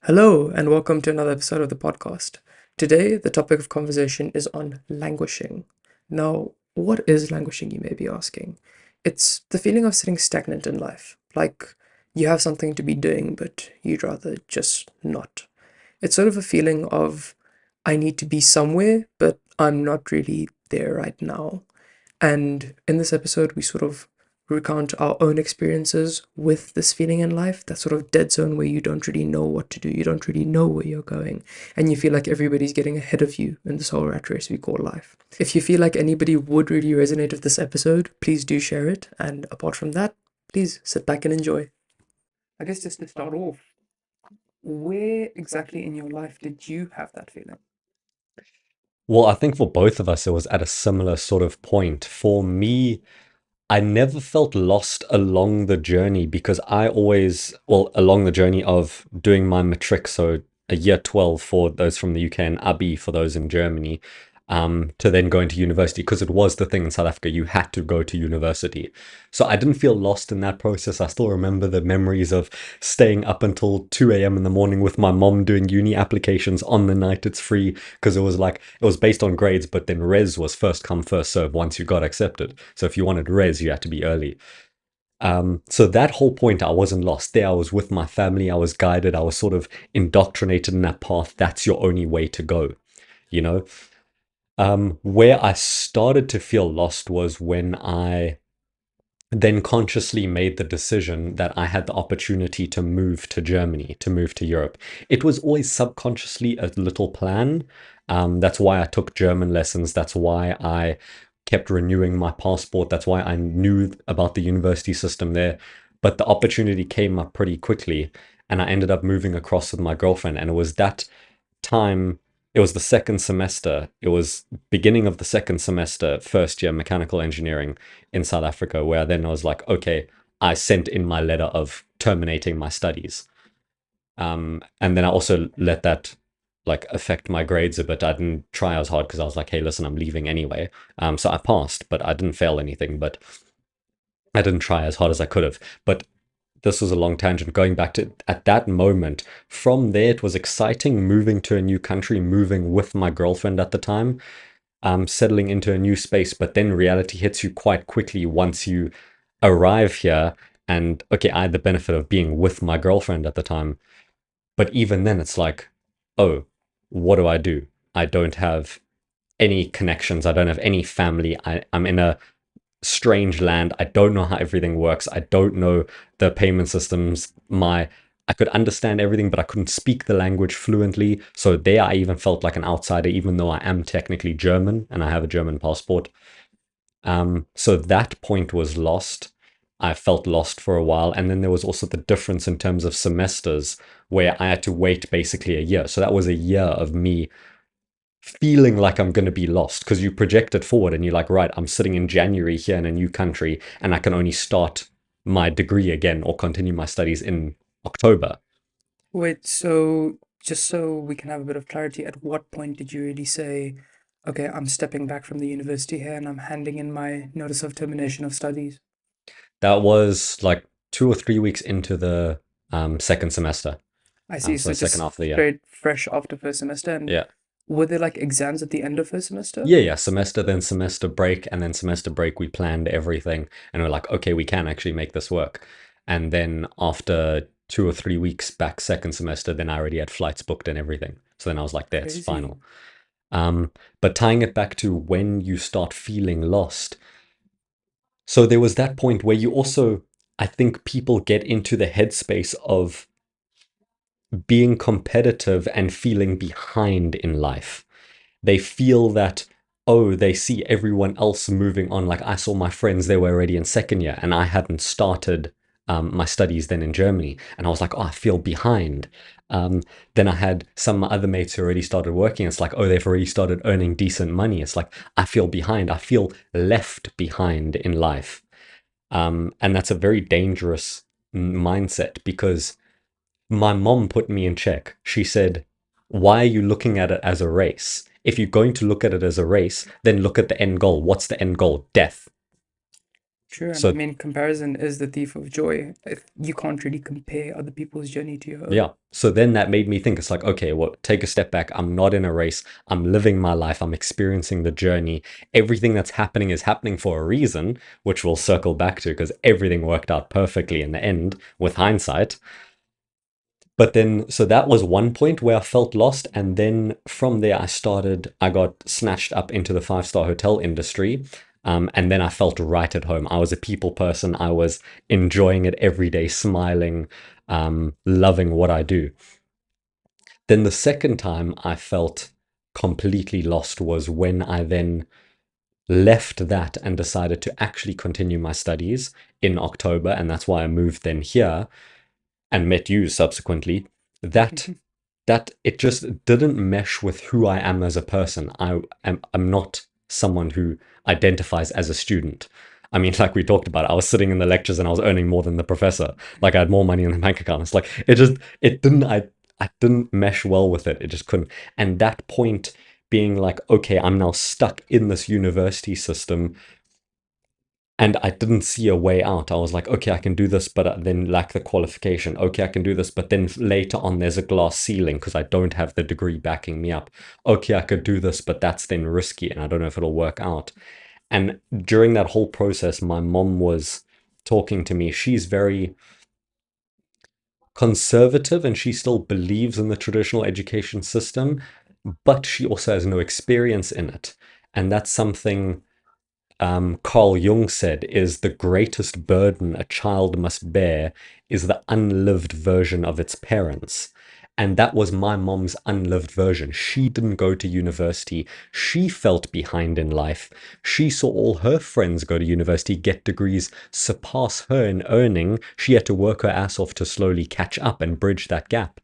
Hello, and welcome to another episode of the podcast. Today, the topic of conversation is on languishing. Now, what is languishing, you may be asking? It's the feeling of sitting stagnant in life, like you have something to be doing, but you'd rather just not. It's sort of a feeling of, I need to be somewhere, but I'm not really there right now. And in this episode, we sort of recount our own experiences with this feeling in life, that sort of dead zone where you don't really know what to do, you don't really know where you're going, and you feel like everybody's getting ahead of you in this whole rat race we call life. If you feel like anybody would really resonate with this episode, please do share it. And apart from that, please sit back and enjoy. I guess just to start off, where exactly in your life did you have that feeling? Well, I think for both of us, it was at a similar sort of point. For me, I never felt lost along the journey because along the journey of doing my matric, so a year 12 for those from the UK and ABI for those in Germany, to then going to university because it was the thing in South Africa, you had to go to university. So I didn't feel lost in that process. I still remember the memories of staying up until 2 a.m. in the morning with my mom doing uni applications on the night it's free because it was based on grades, but then res was first come, first serve once you got accepted. So if you wanted res, you had to be early. So that whole point, I wasn't lost there. I was with my family. I was guided. I was sort of indoctrinated in that path. That's your only way to go, you know? Where I started to feel lost was when I then consciously made the decision that I had the opportunity to move to Germany, to move to Europe. It was always subconsciously a little plan. That's why I took German lessons. That's why I kept renewing my passport. That's why I knew about the university system there. But the opportunity came up pretty quickly, and I ended up moving across with my girlfriend. And it was that time, it was the second semester. It was beginning of the second semester, first year mechanical engineering in South Africa, where then I was like, okay, I sent in my letter of terminating my studies. And then I also let that like affect my grades a bit. I didn't try as hard because I was like, hey, listen, I'm leaving anyway. So I passed, but I didn't fail anything. But I didn't try as hard as I could have. But this was a long tangent. Going back to at that moment, from there, it was exciting moving to a new country, moving with my girlfriend at the time, settling into a new space. But then reality hits you quite quickly once you arrive here. And okay, I had the benefit of being with my girlfriend at the time. But even then, it's like, oh, what do I do? I don't have any connections. I don't have any family. I'm in a strange land. I don't know how everything works. I don't know the payment systems. I could understand everything, but I couldn't speak the language fluently. So there I even felt like an outsider, even though I am technically German and I have a German passport. So that point was lost. I felt lost for a while. And then there was also the difference in terms of semesters where I had to wait basically a year. So that was a year of me feeling like I'm going to be lost because you project it forward and you're like, right, I'm sitting in January here in a new country and I can only start my degree again or continue my studies in October. Wait, so just so we can have a bit of clarity, at what point did you really say, okay, I'm stepping back from the university here and I'm handing in my notice of termination of studies? That was like 2 or 3 weeks into the second semester. I see, So so the second just half of the year. straight fresh after first semester. And Yeah. were there like exams at the end of first semester? Yeah, semester, then semester break, and then semester break, we planned everything. And we're like, okay, we can actually make this work. And then after 2 or 3 weeks back, second semester, then I already had flights booked and everything. So then I was like, that's Crazy. final. But tying it back to when you start feeling lost. So there was that point where you also, I think people get into the headspace of being competitive and feeling behind in life. They feel that, oh, they see everyone else moving on. Like I saw my friends, they were already in second year and I hadn't started my studies then in Germany. And I was like, oh, I feel behind. Then I had some other mates who already started working. It's like, oh, they've already started earning decent money. It's like, I feel behind. I feel left behind in life. And that's a very dangerous mindset because my mom put me in check. She said, why are you looking at it as a race? If you're going to look at it as a race, then look at the end goal. What's the end goal? Death. True, and I So mean, comparison is the thief of joy. You can't really compare other people's journey to your own. yeah. So then that made me think it's like, okay, well, take a step back. I'm not in a race. I'm living my life. I'm experiencing the journey. Everything that's happening is happening for a reason, which we'll circle back to because everything worked out perfectly in the end with hindsight. But then, so that was one point where I felt lost. And then from there, I got snatched up into the five-star hotel industry. And then I felt right at home. I was a people person. I was enjoying it every day, smiling, loving what I do. Then the second time I felt completely lost was when I then left that and decided to actually continue my studies in October. And that's why I moved then here and met you subsequently. That that it just didn't mesh with who I am as a person. I'm not someone who identifies as a student. I mean, like we talked about, I was sitting in the lectures and I was earning more than the professor. Like I had more money in the bank account. It's like I didn't mesh well with it. It just couldn't. And that point being like, okay, I'm now stuck in this university system and I didn't see a way out. I was like, okay, I can do this, but I then lack the qualification. Okay, I can do this, but then later on, there's a glass ceiling because I don't have the degree backing me up. Okay, I could do this, but that's then risky and I don't know if it'll work out. And during that whole process, my mom was talking to me. She's very conservative and she still believes in the traditional education system, but she also has no experience in it. And that's something Carl Jung said is the greatest burden a child must bear is the unlived version of its parents. And that was my mom's unlived version. She didn't go to university. She felt behind in life. She saw all her friends go to university, get degrees, surpass her in earning. She had to work her ass off to slowly catch up and bridge that gap.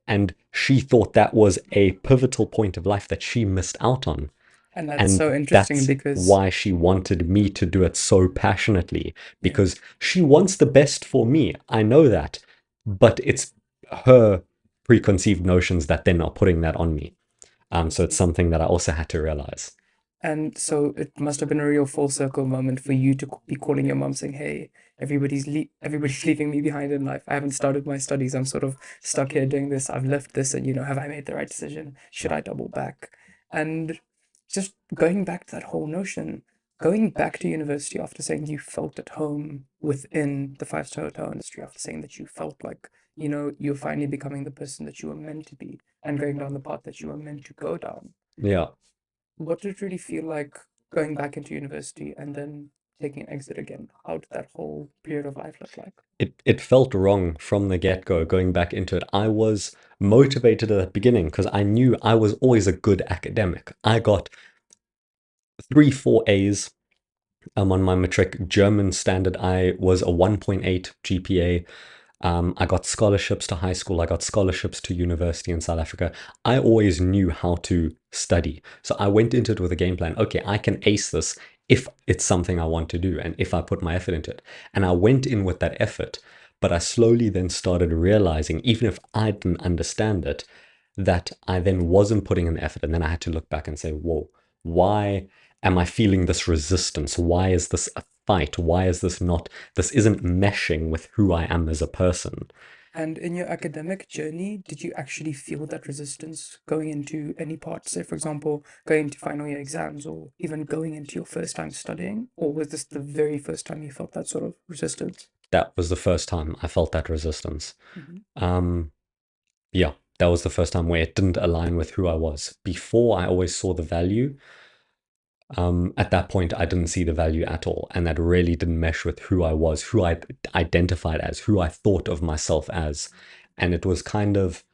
And she thought that was a pivotal point of life that she missed out on. And that's And so interesting that's because why she wanted me to do it so passionately, because she wants the best for me. I know that, but it's her preconceived notions that they're not putting that on me. So it's something that I also had to realize. And so it must have been a real full circle moment for you to be calling your mom saying, "Hey, everybody's leaving me behind in life. I haven't started my studies. I'm sort of stuck here doing this. I've left this, and have I made the right decision? Should I double back?" And just going back to that whole notion, going back to university after saying you felt at home within the five-star hotel industry, after saying that you felt like, you're finally becoming the person that you were meant to be and going down the path that you were meant to go down. Yeah. What did it really feel like going back into university and then taking an exit again? How did that whole period of life look like? It felt wrong from the get-go going back into it. I was motivated at the beginning because I knew I was always a good academic. I got 3 4 A's on my matric. German standard, I was a 1.8 GPA. I got scholarships to high school. I got scholarships to university in South Africa. I always knew how to study. So I went into it with a game plan. Okay, I can ace this if it's something I want to do and if I put my effort into it. And I went in with that effort. But I slowly then started realizing, even if I didn't understand it, that I then wasn't putting in the effort. And then I had to look back and say, whoa, why am I feeling this resistance? Why is this a fight? Why is this isn't meshing with who I am as a person? And in your academic journey, did you actually feel that resistance going into any part? Say, for example, going into final year exams or even going into your first time studying? Or was this the very first time you felt that sort of resistance? That was the first time I felt that resistance. Mhm. Yeah, that was the first time where it didn't align with who I was. Before, I always saw the value. At that point, I didn't see the value at all. And that really didn't mesh with who I was, who I identified as, who I thought of myself as. And it was kind of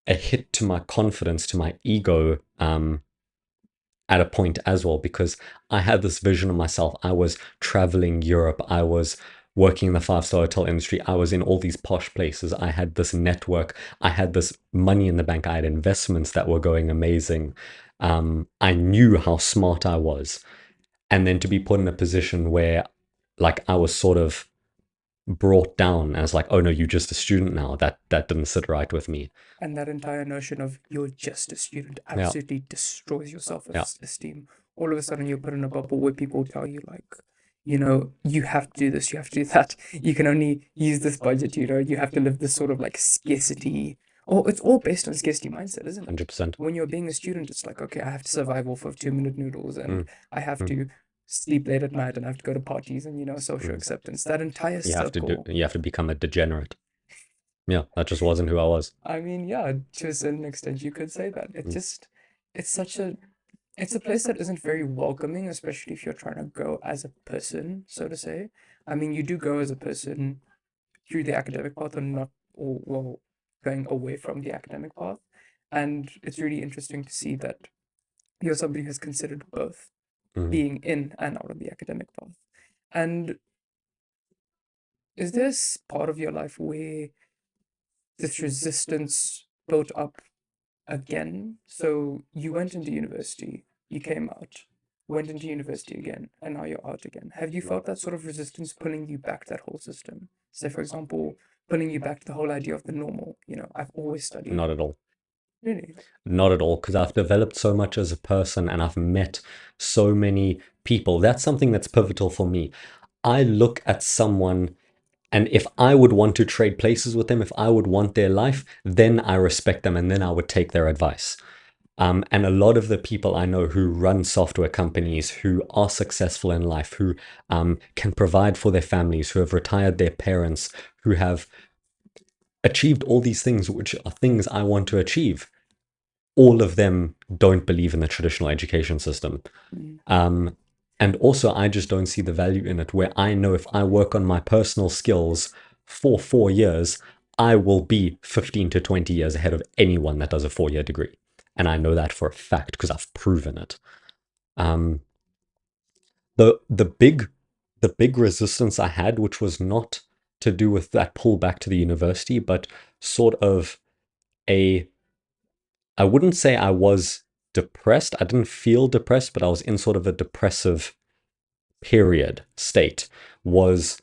a hit to my confidence, to my ego, at a point as well, because I had this vision of myself. I was traveling Europe. I was working in the five-star hotel industry. I was in all these posh places. I had this network. I had this money in the bank. I had investments that were going amazing. I knew how smart I was. And then to be put in a position where like I was sort of brought down as like, oh no, you're just a student now. That didn't sit right with me. And that entire notion of you're just a student Yeah. absolutely destroys your Yeah. self-esteem. All of a sudden, you're put in a bubble where people tell you, like, you have to do this, you have to do that. You can only use this budget, you have to live this sort of like scarcity. Or it's all based on scarcity mindset, isn't it? 100%. When you're being a student, it's like, okay, I have to survive off of 2-minute noodles and Mm, I have mm, to sleep late at night and I have to go to parties and, social mm. acceptance. That entire circle. You have to become a degenerate. Yeah, that just wasn't who I was. I mean, yeah, to a certain extent, you could say that. Mm, It's such a, it's a place that isn't very welcoming, especially if you're trying to grow as a person, so to say. I mean, you do grow as a person through the academic path or not, or, well, going away from the academic path. And it's really interesting to see that you're somebody who's considered both mm. being in and out of the academic path. And is this part of your life where this resistance built up again? So you went into university, you came out, went into university again, and now you're out again. Have you felt that sort of resistance pulling you back to that whole system? Say, for example, pulling you back to the whole idea of the normal. I've always studied. Not at all. Really? Not at all, because I've developed so much as a person and I've met so many people. That's something that's pivotal for me. I look at someone, and if I would want to trade places with them, if I would want their life, then I respect them and then I would take their advice. And a lot of the people I know who run software companies, who are successful in life, who can provide for their families, who have retired their parents, who have achieved all these things, which are things I want to achieve, all of them don't believe in the traditional education system. Mm. And also, I just don't see the value in it, where I know if I work on my personal skills for 4 years, I will be 15 to 20 years ahead of anyone that does a 4-year degree. And I know that for a fact because I've proven it. Um, the big resistance I had, which was not to do with that pull back to the university, but sort of a I wouldn't say I was depressed. I didn't feel depressed, but I was in sort of a depressive period state, was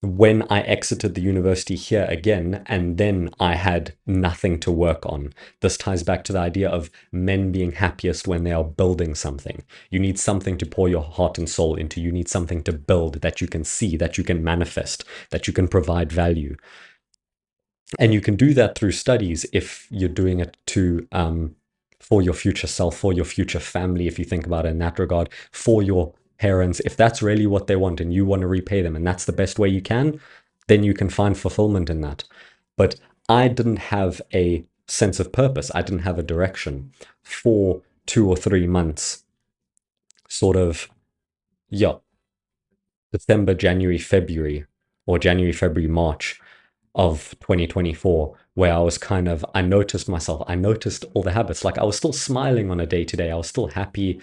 when I exited the university here again, and then I had nothing to work on. This ties back to the idea of men being happiest when they are building something. You need something to pour your heart and soul into. You need something to build that you can see, that you can manifest, that you can provide value. And you can do that through studies if you're doing it to for your future self, for your future family, if you think about it in that regard, for your parents. If that's really what they want and you want to repay them and that's the best way you can, then you can find fulfillment in that. But I didn't have a sense of purpose. I didn't have a direction for 2 or 3 months, sort of, yeah, December, January, February, or January, February, March of 2024, where I noticed myself, I noticed all the habits. Like I was still smiling on a day to day, I was still happy.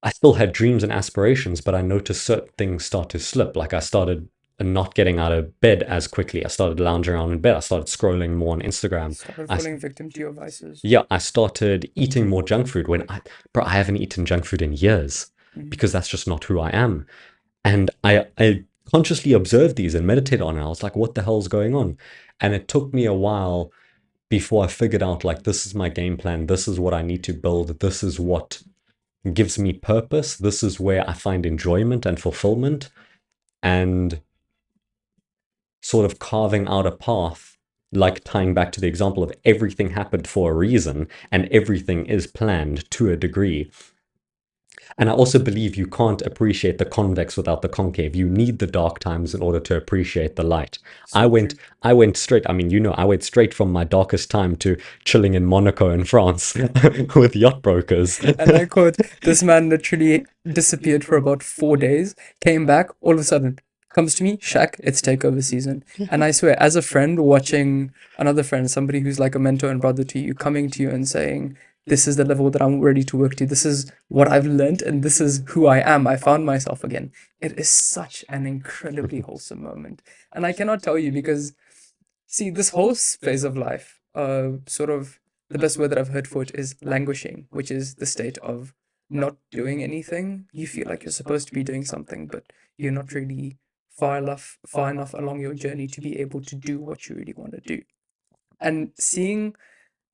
I still had dreams and aspirations, but I noticed certain things start to slip. Like I started not getting out of bed as quickly. I started lounging around in bed. I started scrolling more on Instagram. Started I, falling victim to your vices. yeah, I started eating more junk food I haven't eaten junk food in years Mm. because that's just not who I am. And I consciously observed these and meditated on it. I was like, what the hell's going on? And it took me a while before I figured out, like, this is my game plan. This is what I need to build. This is what gives me purpose. This is where I find enjoyment and fulfillment. And sort of carving out a path, like tying back to the example of everything happened for a reason and everything is planned to a degree. And I also believe you can't appreciate the convex without the concave. You need the dark times in order to appreciate the light. So true. I went straight, I mean, I went straight from my darkest time to chilling in Monaco in France with yacht brokers. And I quote, this man literally disappeared for about 4 days, came back, all of a sudden, comes to me, Shaq, it's takeover season. And I swear, as a friend, watching another friend, somebody who's like a mentor and brother to you, coming to you and saying, this is the level that I'm ready to work to. This is what I've learned, and this is who I am. I found myself again. It is such an incredibly wholesome moment. And I cannot tell you because, see, this whole phase of life, sort of the best word that I've heard for it is languishing, which is the state of not doing anything. You feel like you're supposed to be doing something, but you're not really far enough along your journey to be able to do what you really want to do. And seeing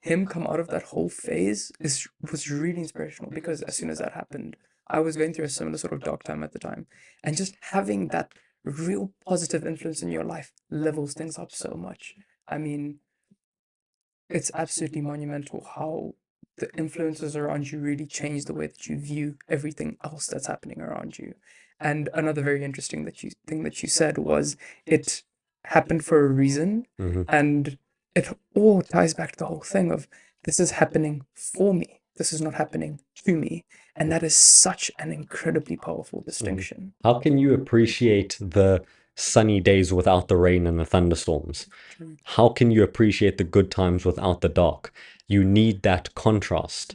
him come out of that whole phase was really inspirational because as soon as that happened, I was going through a similar sort of dark time at the time. And just having that real positive influence in your life levels things up so much. I mean, it's absolutely monumental how the influences around you really change the way that you view everything else that's happening around you. And another very interesting thing that you said was it happened for a reason, Hmm. and it all ties back to the whole thing of this is happening for me. This is not happening to me. And that is such an incredibly powerful Hmm. distinction. How can you appreciate the sunny days without the rain and the thunderstorms? True. How can you appreciate the good times without the dark? You need that contrast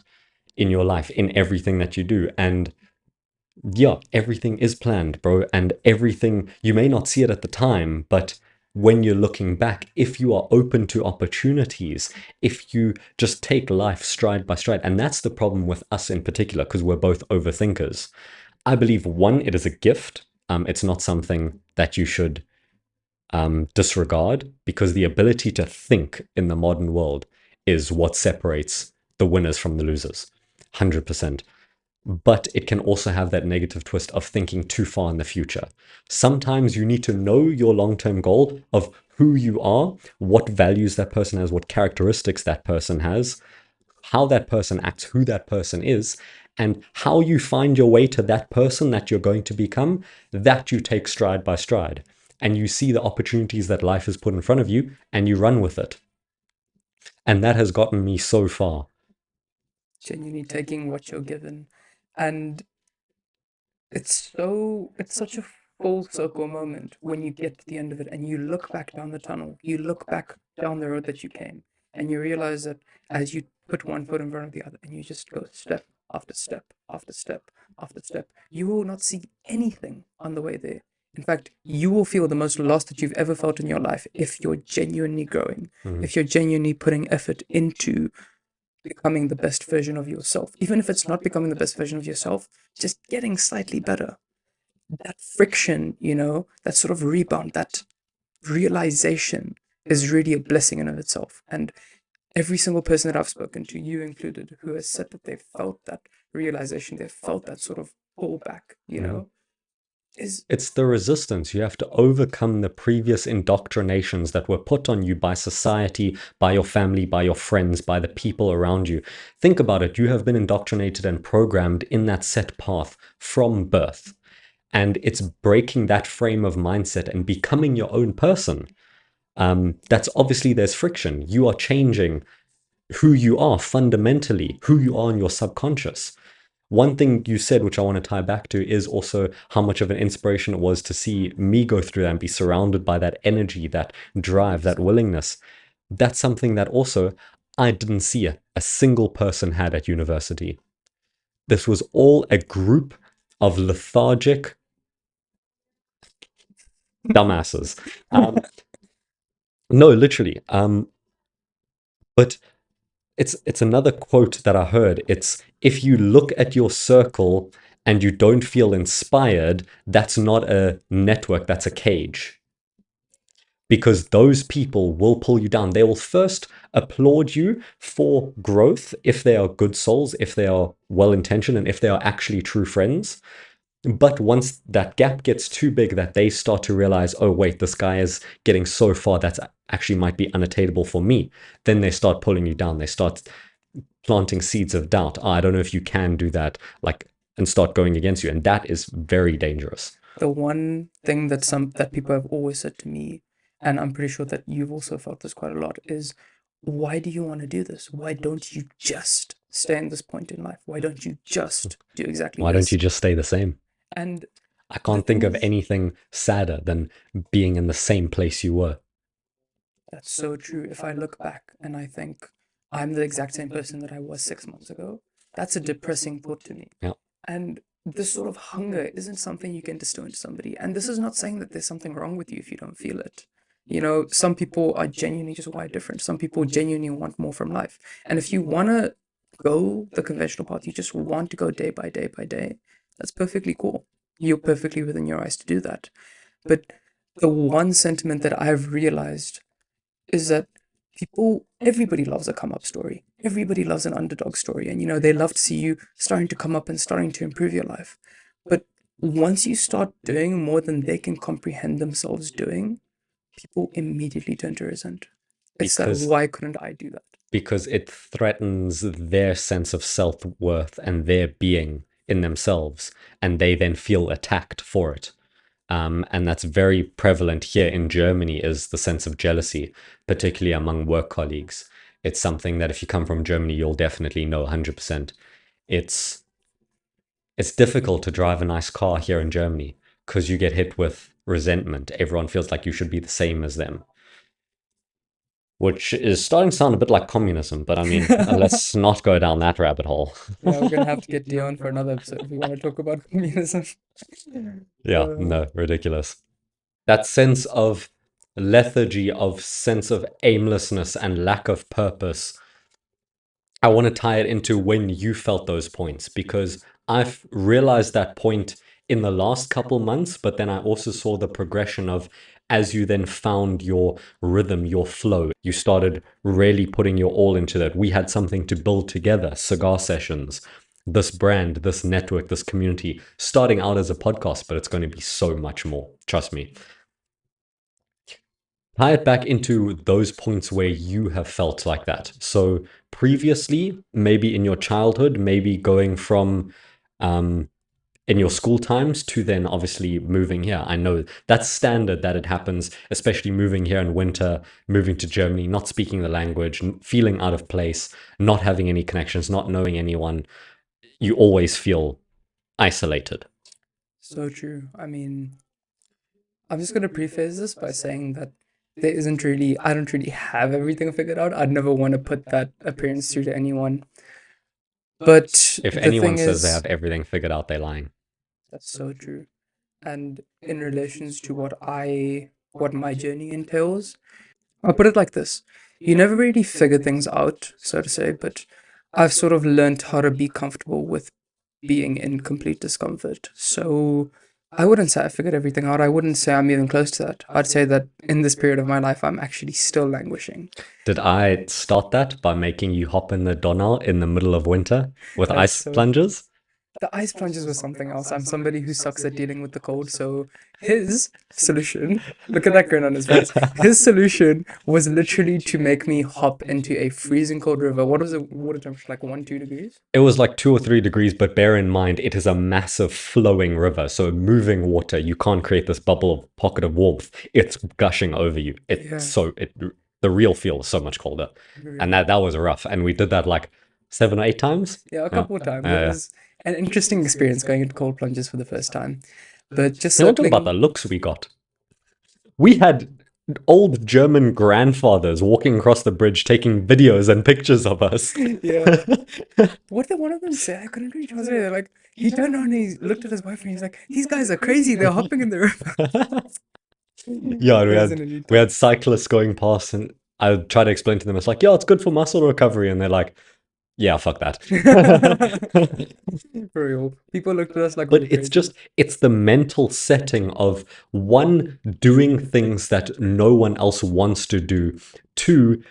in your life, in everything that you do. And yeah, everything is planned, bro. And everything, you may not see it at the time, but when you're looking back, if you are open to opportunities, if you just take life stride by stride, and that's the problem with us in particular, because we're both overthinkers. I believe one, it is a gift. It's not something that you should disregard, because the ability to think in the modern world is what separates the winners from the losers. 100%. But it can also have that negative twist of thinking too far in the future. Sometimes you need to know your long-term goal of who you are, what values that person has, what characteristics that person has, how that person acts, who that person is, and how you find your way to that person that you're going to become. That you take stride by stride. And you see the opportunities that life has put in front of you and you run with it. And that has gotten me so far. Genuinely taking what you're given. And it's such a full circle moment when you get to the end of it and you look back down the tunnel, you look back down the road that you came, and you realize that as you put one foot in front of the other and you just go step after step after step after step, you will not see anything on the way there. In fact, you will feel the most lost that you've ever felt in your life if you're genuinely growing, Mhm. if you're genuinely putting effort into becoming the best version of yourself. Even if it's not becoming the best version of yourself, just getting slightly better. That friction, that sort of rebound, that realization is really a blessing in of itself. And every single person that I've spoken to, you included, who has said that they felt that realization, they felt that sort of pullback, Mhm. is It's the resistance. You have to overcome the previous indoctrinations that were put on you by society, by your family, by your friends, by the people around you. Think about it. You have been indoctrinated and programmed in that set path from birth. And it's breaking that frame of mindset and becoming your own person. That's obviously there's friction. You are changing who you are fundamentally, who you are in your subconscious. One thing you said, which I want to tie back to, is also how much of an inspiration it was to see me go through that and be surrounded by that energy, that drive, that willingness. That's something that also I didn't see a single person had at university. This was all a group of lethargic dumbasses. No, literally. But it's another quote that I heard. It's, if you look at your circle and you don't feel inspired, that's not a network, that's a cage. Because those people will pull you down. They will first applaud you for growth if they are good souls, if they are well intentioned, and if they are actually true friends. But once that gap gets too big that they start to realize, oh, wait, this guy is getting so far that's actually might be unattainable for me, then they start pulling you down. They start planting seeds of doubt. Oh, I don't know if you can do that, like, and start going against you. And that is very dangerous. the one thing that people have always said to me, and I'm pretty sure that you've also felt this quite a lot, is why do you want to do this? Why don't you just stay in this point in life? Why don't you just do exactly Why don't this? you just stay the same? And I the can't think thing of is, anything sadder than being in the same place you were. that's so true. If I look back and I think I'm the exact same person that I was 6 months ago, that's a depressing thought to me. Yeah. And this sort of hunger isn't something you can distill into somebody. And this is not saying that there's something wrong with you if you don't feel it. Some people are genuinely just wired different. Some people genuinely want more from life. And if you want to go the conventional path, you just want to go day by day by day, that's perfectly cool. You're perfectly within your eyes to do that. But the one sentiment that I've realized is that everybody loves a come up story. Everybody loves an underdog story. And, they love to see you starting to come up and starting to improve your life. But once you start doing more than they can comprehend themselves doing, people immediately turn to resent. It's that, because why couldn't I do that? because it threatens their sense of self-worth and their being in themselves, and they then feel attacked for it. And that's very prevalent here in Germany, is the sense of jealousy, particularly among work colleagues. It's something that if you come from Germany, you'll definitely know 100%. It's difficult to drive a nice car here in Germany because you get hit with resentment. Everyone feels like you should be the same as them, which is starting to sound a bit like communism, but I mean, let's not go down that rabbit hole. Yeah, we're gonna have to get Dion for another episode if we want to talk about communism. Yeah, no, ridiculous. That sense of lethargy, of sense of aimlessness and lack of purpose, I want to tie it into when you felt those points, because I've realized that point in the last couple months, but then I also saw the progression of, as you then found your rhythm, your flow, you started really putting your all into that. We had something to build together, cigar sessions, this brand, this network, this community, starting out as a podcast, but it's going to be so much more. Trust me. Tie it back into those points where you have felt like that. So previously, maybe in your childhood, maybe going from in your school times to then obviously moving here. I know that's standard that it happens, especially moving here in winter, moving to Germany, not speaking the language, feeling out of place, not having any connections, not knowing anyone. You always feel isolated. So true. I mean, I'm just going to preface this by saying that I don't really have everything figured out. I'd never want to put that appearance through to anyone. But If the anyone thing says they is, have everything figured out, they're lying. that's so true. And in relations to what my journey entails, I'll put it like this. You never really figure things out, so to say, but I've sort of learned how to be comfortable with being in complete discomfort. So I wouldn't say I figured everything out. I wouldn't say I'm even close to that. I'd say that in this period of my life, I'm actually still languishing. Did I start that by making you hop in the Donau in the middle of winter with That's ice so. plunges? The ice plunges was something else. I'm somebody who sucks at dealing with the cold, so his solution, look at that grin on his face. His solution was literally to make me hop into a freezing cold river. What was the water temperature, like 1, 2 degrees? It was like 2 or 3 degrees, but bear in mind it is a massive flowing river, so moving water. You can't create this bubble of pocket of warmth. It's gushing over you. Yeah, The real feel is so much colder, and really. that was rough. And we did that like 7 or 8 times. Yeah, a Yeah, couple of times. It yeah. was an interesting experience going into cold plunges for the first time. But just You want to talk about the circling, looks we got? We had old German grandfathers walking across the bridge taking videos and pictures of us. yeah. What did one of them say? I couldn't really translate it. Like, he turned around and he looked at his wife and he's like, "These guys are crazy. They're hopping in the river." Yeah, and It was an elite we time. had cyclists going past, and I try to explain to them, it's like, yeah, it's good for muscle recovery, and they're like, yeah, fuck that. For real. People looked at us like we But were crazy. it's the mental setting of, one, doing things that no one else wants to do. Two,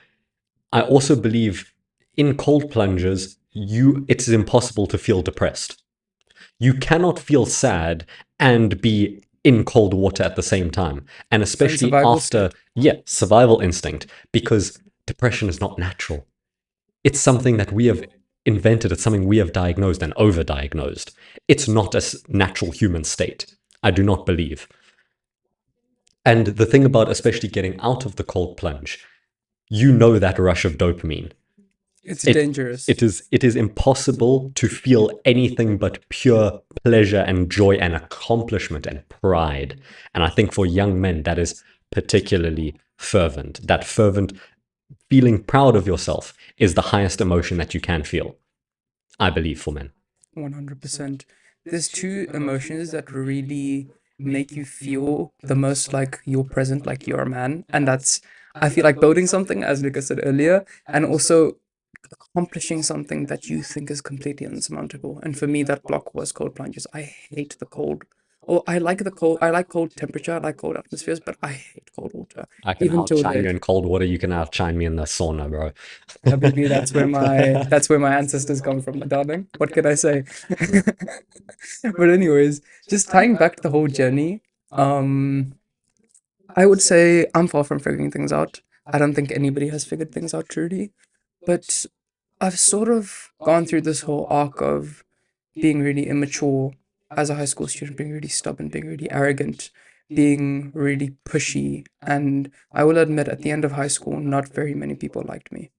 I also believe in cold plunges, it is impossible to feel depressed. You cannot feel sad and be in cold water at the same time. And It's in especially survival after, state. yeah, survival instinct, because depression is not natural. It's something that we have invented, it's something we have diagnosed and overdiagnosed. It's not a natural human state. I do not believe. And the thing about especially getting out of the cold plunge, you know that rush of dopamine. It's It dangerous. it is impossible to feel anything but pure pleasure and joy and accomplishment and pride. And I think for young men that is particularly fervent. That fervent feeling proud of yourself is the highest emotion that you can feel, I believe, for men. 100%. There's two emotions that really make you feel the most like you're present, like you're a man. And that's, I feel like building something, as Lucas said earlier, and also accomplishing something that you think is completely insurmountable. And for me, that block was cold plunges. I hate the cold. Or I like the cold. I like cold temperature. I like cold atmospheres, but I hate cold water. I can Even till outshine you date, in cold water. You can outshine me in the sauna, bro. Habibi, that's where my ancestors come from, my darling. What can I say? But anyways, just tying back to the whole journey. Um, I would say I'm far from figuring things out. I don't think anybody has figured things out truly, but I've sort of gone through this whole arc of being really immature as a high school student, being really stubborn, being really arrogant, being really pushy. And I will admit, at the end of high school, not very many people liked me.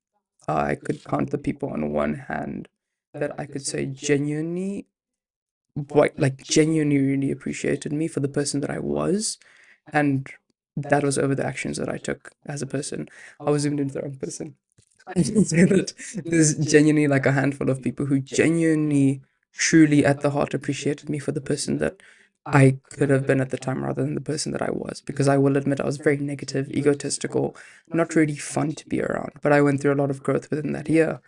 I could count the people on one hand that I could say genuinely, genuinely really appreciated me for the person that I was. And that was over the actions that I took as a person. I was zoomed into the wrong person. I can say that there's genuinely like a handful of people who genuinely, truly at the heart appreciated me for the person that I could have been at the time rather than the person that I was. Because I will admit I was very negative, egotistical, not really fun to be around. But I went through a lot of growth within that year.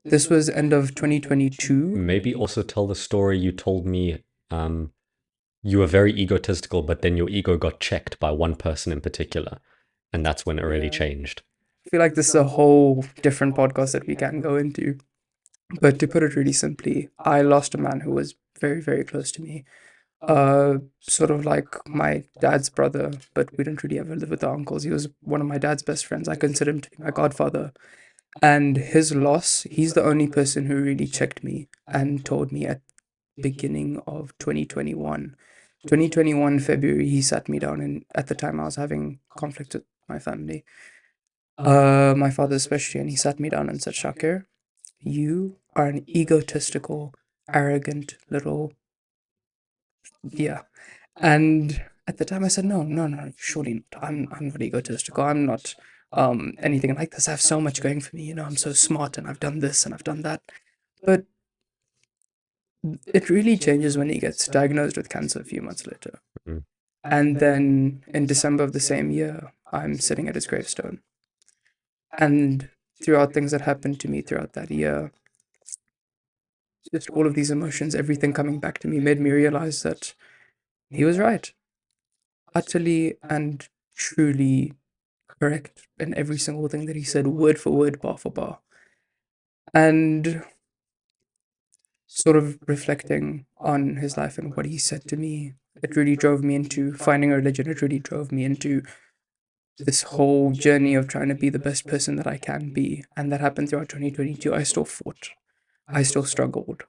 This was end of 2022. Maybe also tell the story you told me. You were very egotistical, but then your ego got checked by one person in particular, and that's when it really Yeah. changed. I feel like this is a whole different podcast that we can go into. But to put it really simply, I lost a man who was very, very close to me. Sort of like my dad's brother, but we didn't really ever live with our uncles. He was one of my dad's best friends. I consider him to be my godfather. And his loss, he's the only person who really checked me and told me at beginning of 2021. 2021 February, he sat me down, and at the time I was having conflict with my family, my father especially, and he sat me down and said, Shakir, you are an egotistical, arrogant little, yeah. And at the time I said, no, no, no, surely not. I'm not egotistical. I'm not anything like this. I have so much going for me. I'm so smart and I've done this and I've done that. But it really changes when he gets diagnosed with cancer a few months later. Mm. And then in December of the same year, I'm sitting at his gravestone. And throughout things that happened to me throughout that year, just all of these emotions, everything coming back to me made me realize that he was right. Utterly and truly correct in every single thing that he said, word for word, bar for bar. And sort of reflecting on his life and what he said to me, it really drove me into finding a religion. It really drove me into this whole journey of trying to be the best person that I can be. And that happened throughout 2022. I still fought. I still struggled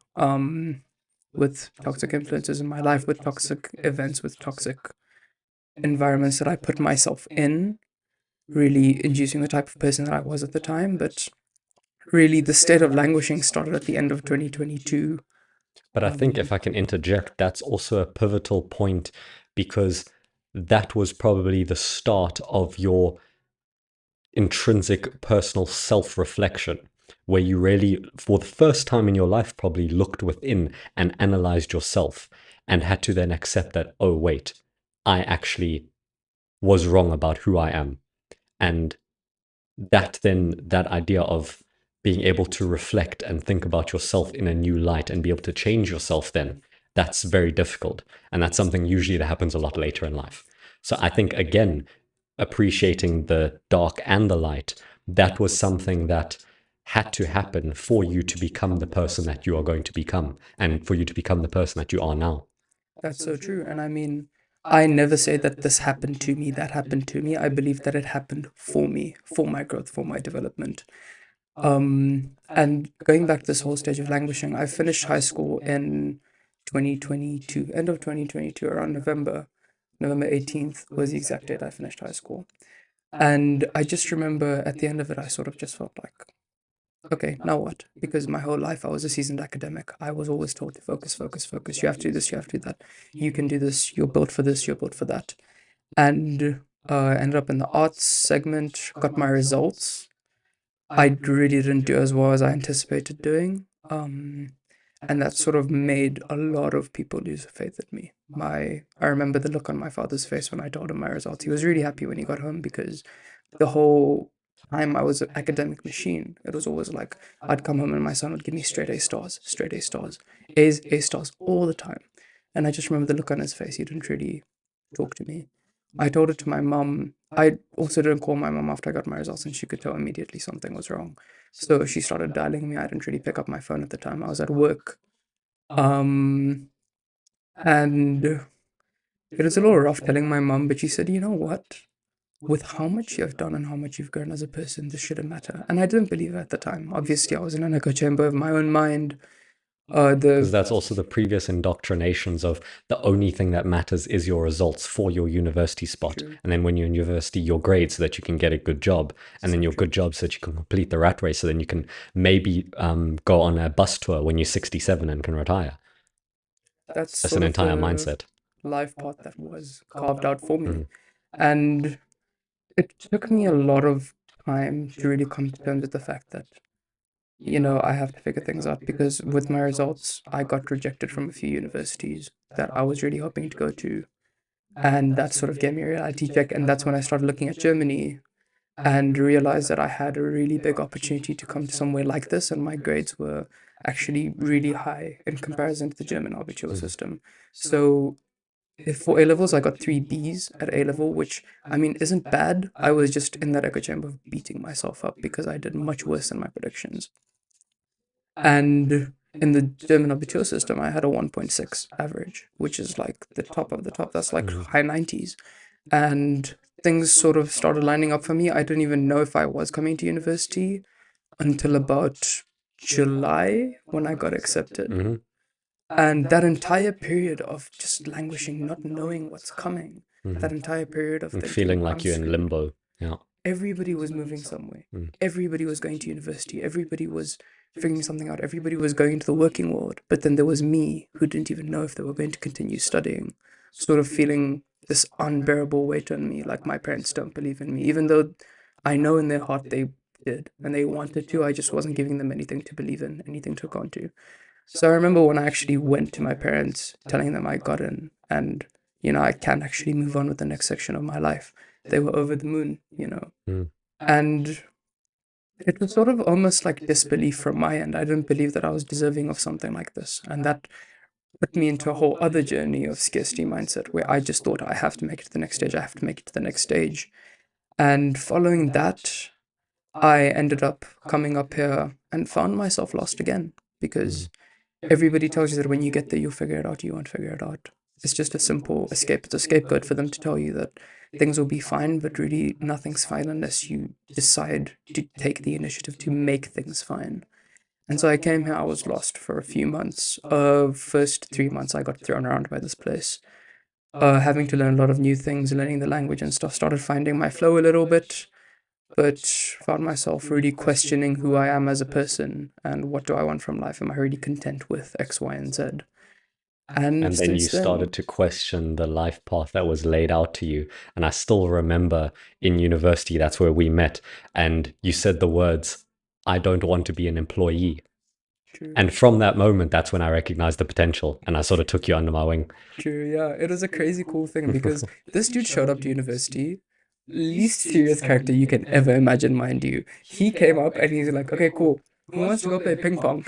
with toxic influences in my life, with toxic events, with toxic environments that I put myself in, really inducing the type of person that I was at the time. But really, the state of languishing started at the end of 2022. But I think if I can interject, that's also a pivotal point because that was probably the start of your intrinsic personal self reflection, where you really, for the first time in your life, probably looked within and analyzed yourself and had to then accept that, oh, wait, I actually was wrong about who I am. And that idea of being able to reflect and think about yourself in a new light and be able to change yourself, then that's very difficult. And that's something usually that happens a lot later in life. So I think, again, appreciating the dark and the light, that was something that had to happen for you to become the person that you are going to become and for you to become the person that you are now. That's so true. And I mean, I never say that this happened to me, that happened to me. I believe that it happened for me, for my growth, for my development. And going back to this whole stage of languishing, I finished high school in 2022, end of 2022, around November 18th was the exact date I finished high school. And I just remember at the end of it, I sort of just felt like, okay, now what? Because my whole life I was a seasoned academic. I was always told to focus, focus, focus. You have to do this, you have to do that. You can do this, you're built for this, you're built for that. And ended up in the arts segment, got my results. I really didn't do as well as I anticipated doing. And that sort of made a lot of people lose faith in me. I remember the look on my father's face when I told him my results. He was really happy when he got home because the whole time I was an academic machine. It was always like I'd come home and my son would give me straight A stars, A's, A stars all the time. And I just remember the look on his face. He didn't really talk to me. I told it to my mum. I also didn't call my mum after I got my results, and she could tell immediately something was wrong. So she started dialing me. I didn't really pick up my phone at the time. I was at work. Um, and it was a little rough telling my mum, but she said, you know what? With how much you've done and how much you've grown as a person, this shouldn't matter. And I didn't believe it at the time. Obviously, I was in an echo chamber of my own mind. Because The that's also the previous indoctrinations of the only thing that matters is your results for your university spot. True. And then when you're in university, your grades so that you can get a good job. And then your good job so that you can complete the rat race. So then you can maybe go on a bus tour when you're 67 and can retire. That's That's sort an of entire the mindset. life path that was carved out for me. Mm. And it took me a lot of time to really come to terms with the fact that, I have to figure things out because with my results, I got rejected from a few universities that I was really hoping to go to. And that sort of gave me a reality check. And that's when I started looking at Germany and realized that I had a really big opportunity to come to somewhere like this. And my grades were actually really high in comparison to the German Abitur Mm. system. So if for A levels, I got three Bs at A level, which I mean isn't bad. I was just in that echo chamber of beating myself up because I did much worse than my predictions. And in the German Abitur system, I had a 1.6 average, which is like the top of the top. That's like Mhm. high 90s. And things sort of started lining up for me. I didn't even know if I was coming to university until about July when I got accepted. Mhm. And that entire period of just languishing, not knowing what's coming, that Mhm. entire period of And thinking, feeling like I'm you're in screwed. limbo. Yeah. Everybody was moving somewhere. Mm. Everybody was going to university. Everybody was figuring something out. Everybody was going into the working world. But then there was me who didn't even know if they were going to continue studying, sort of feeling this unbearable weight on me, like my parents don't believe in me, even though I know in their heart they did and they wanted to. I just wasn't giving them anything to believe in, anything to hold on to. So I remember when I actually went to my parents telling them I got in and, I can actually move on with the next section of my life. They were over the moon. Mm. And it was sort of almost like disbelief from my end. I didn't believe that I was deserving of something like this. And that put me into a whole other journey of scarcity mindset where I just thought I have to make it to the next stage. I have to make it to the next stage. And following that, I ended up coming up here and found myself lost again because Mm. everybody tells you that when you get there, you'll figure it out. You won't figure it out. It's just a simple escape. It's a scapegoat for them to tell you that things will be fine, but really nothing's fine unless you decide to take the initiative to make things fine. And so I came here, I was lost for a few months. First 3 months, I got thrown around by this place. Having to learn a lot of new things, learning the language and stuff, started finding my flow a little bit, but found myself really questioning who I am as a person and what do I want from life. Am I really content with X, Y, and Z? And And then you since started then, to question the life path that was laid out to you. And I still remember in university, that's where we met. And you said the words, I don't want to be an employee. true, And from that moment, that's when I recognized the potential and I sort of took you under my wing. true, yeah, it was a crazy cool thing because this dude showed up to university, least serious character you can ever imagine, mind you. He came up and he's like, okay, cool. Who wants to go play ping pong?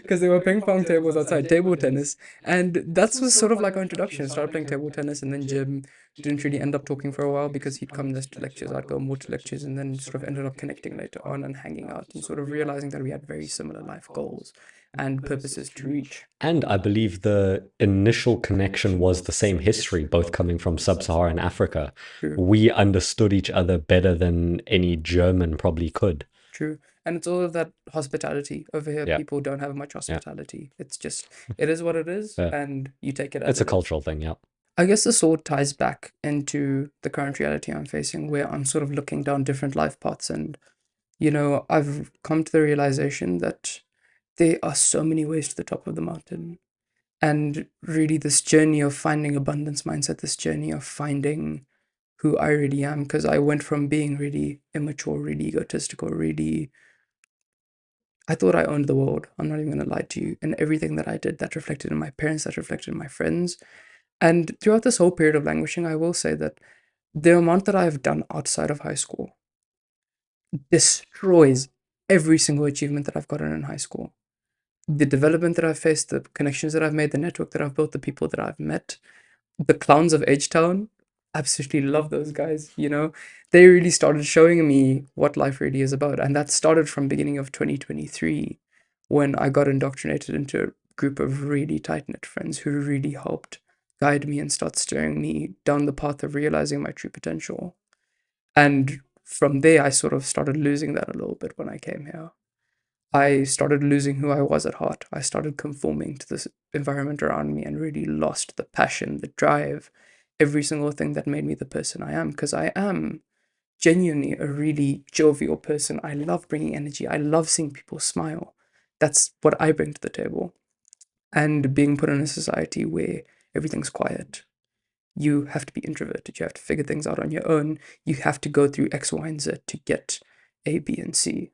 Because there were ping pong tables outside, table tennis. And that was sort of like our introduction. Started playing table tennis and then gym. Didn't really end up talking for a while because he'd come less to lectures. I'd go more to lectures and then sort of ended up connecting later on and hanging out and sort of realizing that we had very similar life goals and purposes to reach. And I believe the initial connection was the same history, both coming from sub-Saharan Africa. True, We understood each other better than any German probably could. true. And it's all of that hospitality. Over here, Yeah, people don't have much yeah, hospitality. It's just, it is what it is, yeah. and you take it as It's a it is. cultural thing, yeah. I guess this all ties back into the current reality I'm facing, where I'm sort of looking down different life paths. And, I've come to the realization that there are so many ways to the top of the mountain. And really, this journey of finding abundance mindset, this journey of finding who I really am, because I went from being really immature, really egotistical, really. I thought I owned the world. I'm not even going to lie to you. And everything that I did, that reflected in my parents, that reflected in my friends. And throughout this whole period of languishing, I will say that the amount that I've done outside of high school destroys every single achievement that I've gotten in high school. the development that I've faced, the connections that I've made, the network that I've built, the people that I've met, the clowns of H-Town, absolutely love those guys, you know. They really started showing me what life really is about. And that started from beginning of 2023 when I got indoctrinated into a group of really tight-knit friends who really helped guide me and start steering me down the path of realizing my true potential. And from there, I sort of started losing that a little bit when I came here. I started losing who I was at heart. I started conforming to this environment around me and really lost the passion, the drive, every single thing that made me the person I am. Because I am genuinely a really jovial person. I love bringing energy. I love seeing people smile. That's what I bring to the table. And being put in a society where everything's quiet, you have to be introverted. You have to figure things out on your own. You have to go through X, Y, and Z to get A, B, and C.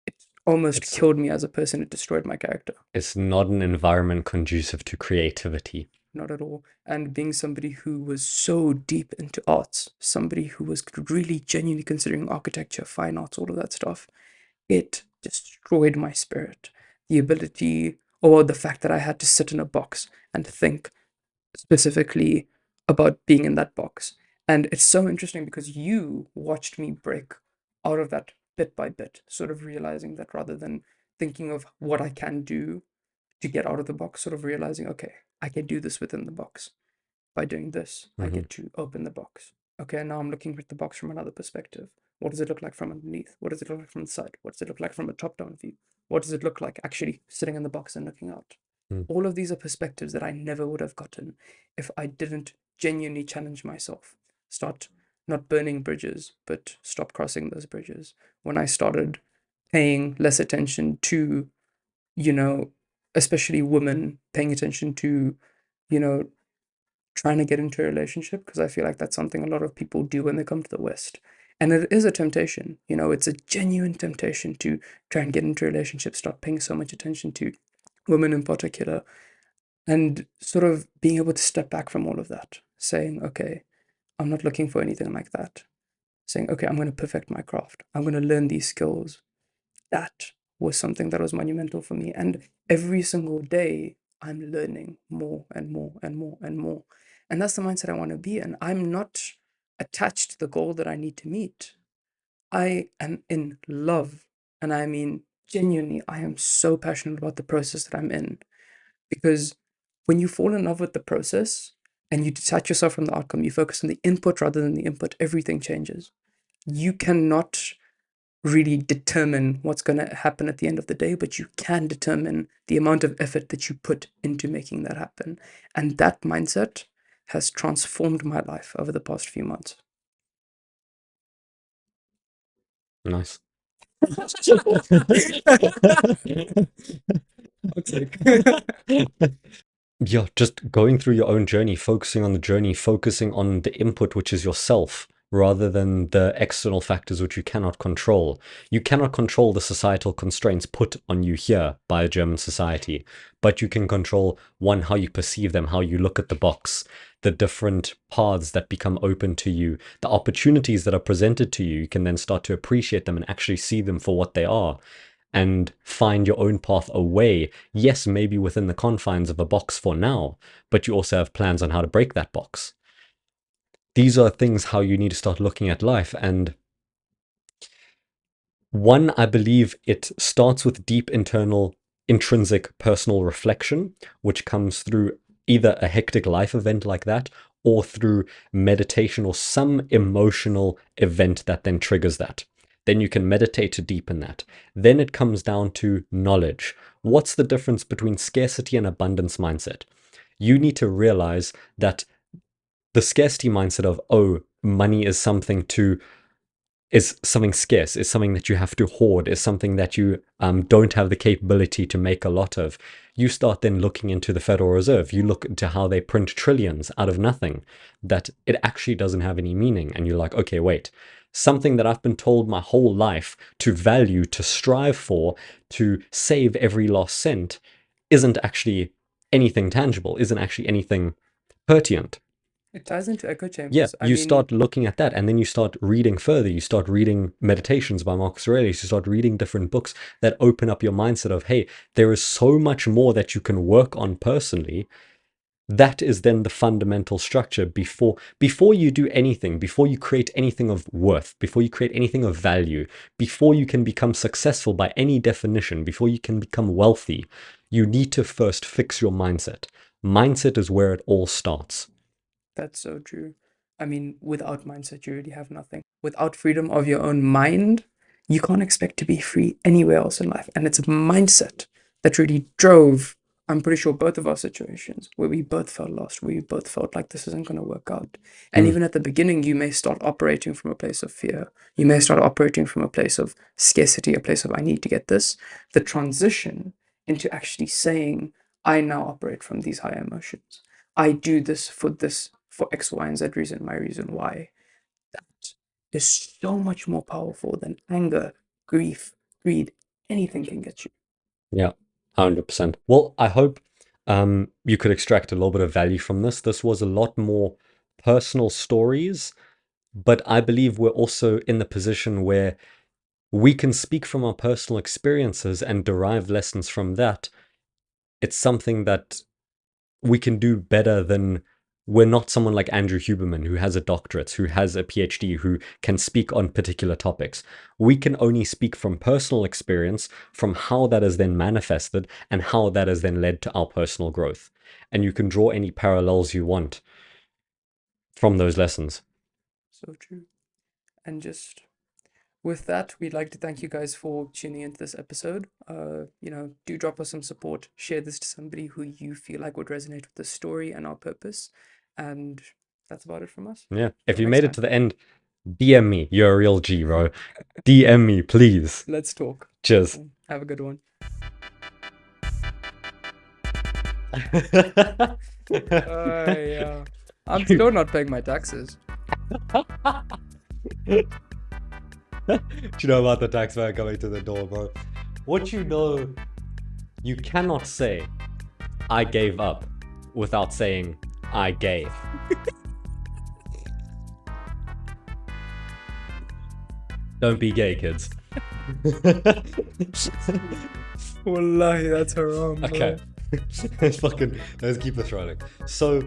It almost It's killed me as a person. It destroyed my character. it's not an environment conducive to creativity. Not at all. And being somebody who was so deep into arts, somebody who was really genuinely considering architecture, fine arts, all of that stuff, it destroyed my spirit. The ability, or the fact that I had to sit in a box and think specifically about being in that box. And it's so interesting because you watched me break out of that bit by bit, sort of realizing that rather than thinking of what I can do to get out of the box, sort of realizing, okay, I can do this within the box. By doing this, I Hmm. get to open the box. Okay, now I'm looking at the box from another perspective. What does it look like from underneath? What does it look like from the side? What does it look like from a top down view? What does it look like actually sitting in the box and looking out? Mm. All of these are perspectives that I never would have gotten if I didn't genuinely challenge myself. Start not burning bridges, but stop crossing those bridges. When I started paying less attention to, you know, especially women, paying attention to, you know, trying to get into a relationship, because I feel like that's something a lot of people do when they come to the West. And it is a temptation, it's a genuine temptation to try and get into a relationship, start paying so much attention to women in particular, and sort of being able to step back from all of that, saying, okay, I'm not looking for anything like that. Saying, okay, I'm going to perfect my craft. I'm going to learn these skills. That was something that was monumental for me. And every single day, I'm learning more and more and more and more. And that's the mindset I want to be in. I'm not attached to the goal that I need to meet. I am in love. And I mean, genuinely, I am so passionate about the process that I'm in. Because when you fall in love with the process and you detach yourself from the outcome, you focus on the input rather than the input, everything changes. You cannot really determine what's going to happen at the end of the day, but you can determine the amount of effort that you put into making that happen. And that mindset has transformed my life over the past few months. Nice. Toxic. Yeah, just going through your own journey, focusing on the journey, focusing on the input, which is yourself, rather than the external factors which you cannot control. You cannot control the societal constraints put on you here by a German society, but you can control, one, how you perceive them, how you look at the box, the different paths that become open to you, the opportunities that are presented to you. You can then start to appreciate them and actually see them for what they are and find your own path away. Yes, maybe within the confines of a box for now, but you also have plans on how to break that box. These are things how you need to start looking at life. And one, I believe it starts with deep internal, intrinsic personal reflection, which comes through either a hectic life event like that or through meditation or some emotional event that then triggers that. Then you can meditate to deepen that. Then it comes down to knowledge. What's the difference between scarcity and abundance mindset? You need to realize that the scarcity mindset of, oh, money is something scarce, is something that you have to hoard, is something that you don't have the capability to make a lot of. You start then looking into the Federal Reserve. You look into how they print trillions out of nothing, that it actually doesn't have any meaning. And you're like, okay, wait, something that I've been told my whole life to value, to strive for, to save every lost cent isn't actually anything tangible, isn't actually anything pertinent. It ties into echo Yeah, chambers. I you mean, start looking at that, and then you start reading further. You start reading Meditations by Marcus Aurelius. You start reading different books that open up your mindset of, hey, there is so much more that you can work on personally. That is then the fundamental structure before you do anything, before you create anything of worth, before you create anything of value, before you can become successful by any definition, before you can become wealthy, you need to first fix your mindset. Mindset is where it all starts. that's so true. I mean, without mindset, you really have nothing. Without freedom of your own mind, you can't expect to be free anywhere else in life. And it's mindset that really drove, I'm pretty sure, both of our situations where we both felt lost, where we both felt like this isn't going to work out. And Mm. even at the beginning, you may start operating from a place of fear. You may start operating from a place of scarcity, a place of, I need to get this. The transition into actually saying, I now operate from these higher emotions. I do this for X, Y, and Z reason, my reason why. That is so much more powerful than anger, grief, greed, anything can get you. Yeah, 100%. Well, I hope you could extract a little bit of value from this. This was a lot more personal stories, but I believe we're also in the position where we can speak from our personal experiences and derive lessons from that. It's something that we can do better than we're not someone like Andrew Huberman, who has a doctorate, who has a PhD, who can speak on particular topics. We can only speak from personal experience, from how that has then manifested and how that has then led to our personal growth. And you can draw any parallels you want from those lessons. So true. And just with that, we'd like to thank you guys for tuning into this episode. Do drop us some support. Share this to somebody who you feel like would resonate with the story and our purpose. And that's about it from us. Yeah. If Till you next made it time. to the end, DM me. You're a real G, bro. DM me, please. Let's talk. Cheers. Have a good one. Yeah. I'm still not paying my taxes. Do you know about the taxman coming to the door, bro? What you know, you cannot say, I gave up, without saying, I gave. Don't be gay, kids. Wallahi, that's haram. Okay. Let's keep this rolling. So,